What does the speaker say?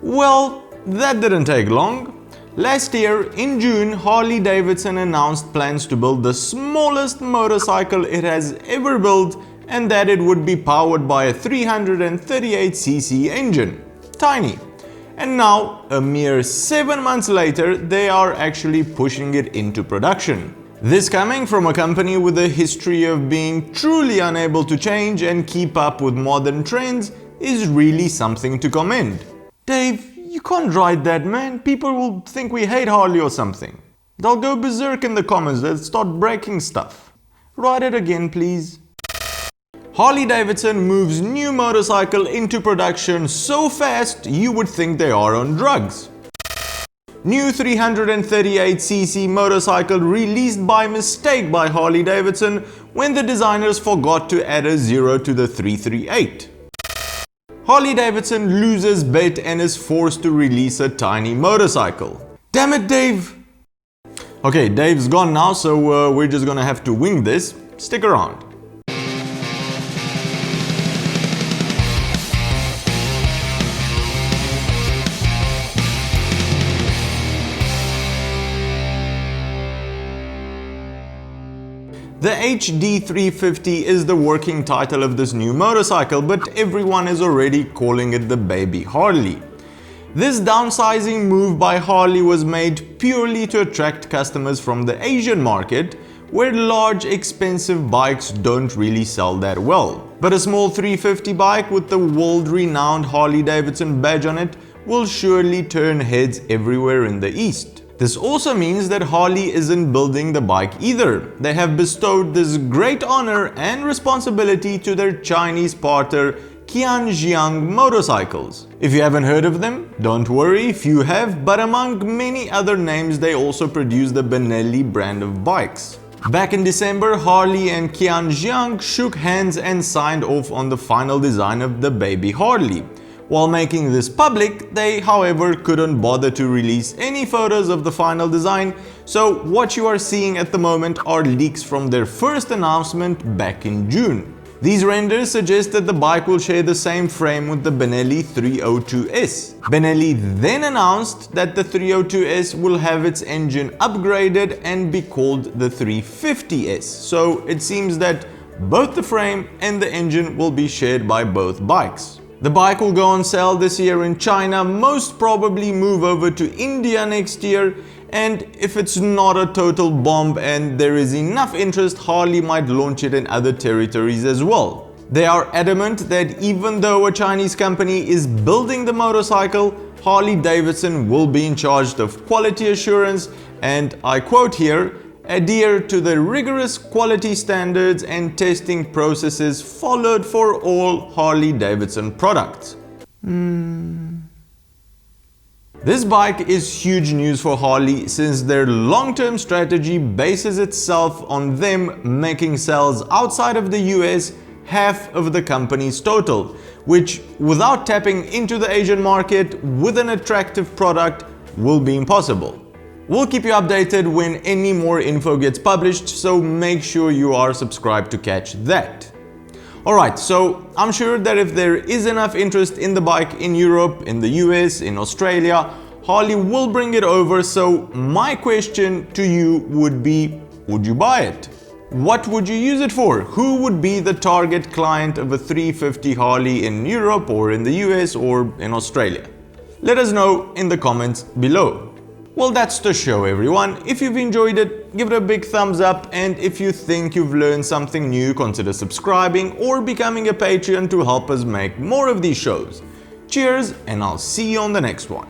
Well, that didn't take long. Last year, in June, Harley Davidson announced plans to build the smallest motorcycle it has ever built, and that it would be powered by a 338cc engine. Tiny. And now, a mere 7 months later, they are actually pushing it into production. This coming from a company with a history of being truly unable to change and keep up with modern trends is really something to commend. Dave, you can't write that, man. People will think we hate Harley or something. They'll go berserk in the comments. They'll start breaking stuff. Write it again, please. Harley Davidson moves new motorcycle into production so fast you would think they are on drugs. New 338cc motorcycle released by mistake by Harley Davidson when the designers forgot to add a 0 to the 338. Harley Davidson loses bet and is forced to release a tiny motorcycle. Damn it, Dave! Okay, Dave's gone now, so we're just gonna have to wing this. Stick around. The HD350 is the working title of this new motorcycle, but everyone is already calling it the baby Harley. This downsizing move by Harley was made purely to attract customers from the Asian market, where large expensive bikes don't really sell that well. But a small 350 bike with the world-renowned Harley Davidson badge on it will surely turn heads everywhere in the East. This also means that Harley isn't building the bike either. They have bestowed this great honor and responsibility to their Chinese partner Qianjiang Motorcycles. If you haven't heard of them, don't worry if you have, but among many other names they also produce the Benelli brand of bikes. Back in December, Harley and Qianjiang shook hands and signed off on the final design of the baby Harley. While making this public, they however couldn't bother to release any photos of the final design, so what you are seeing at the moment are leaks from their first announcement back in June. These renders suggest that the bike will share the same frame with the Benelli 302S. Benelli then announced that the 302S will have its engine upgraded and be called the 350S, so it seems that both the frame and the engine will be shared by both bikes. The bike will go on sale this year in China, most probably move over to India next year, and if it's not a total bomb and there is enough interest, Harley might launch it in other territories as well. They are adamant that even though a Chinese company is building the motorcycle, Harley Davidson will be in charge of quality assurance and, I quote here, adhere to the rigorous quality standards and testing processes followed for all Harley Davidson products. This bike is huge news for Harley since their long-term strategy bases itself on them making sales outside of the US half of the company's total, which without tapping into the Asian market with an attractive product will be impossible. We'll keep you updated when any more info gets published, so make sure you are subscribed to catch that. Alright, so I'm sure that if there is enough interest in the bike in Europe, in the US, in Australia, Harley will bring it over, so my question to you would be, would you buy it? What would you use it for? Who would be the target client of a 350 Harley in Europe or in the US or in Australia? Let us know in the comments below. Well, that's the show, everyone. If you've enjoyed it, give it a big thumbs up, and if you think you've learned something new, consider subscribing or becoming a Patreon to help us make more of these shows. Cheers, and I'll see you on the next one.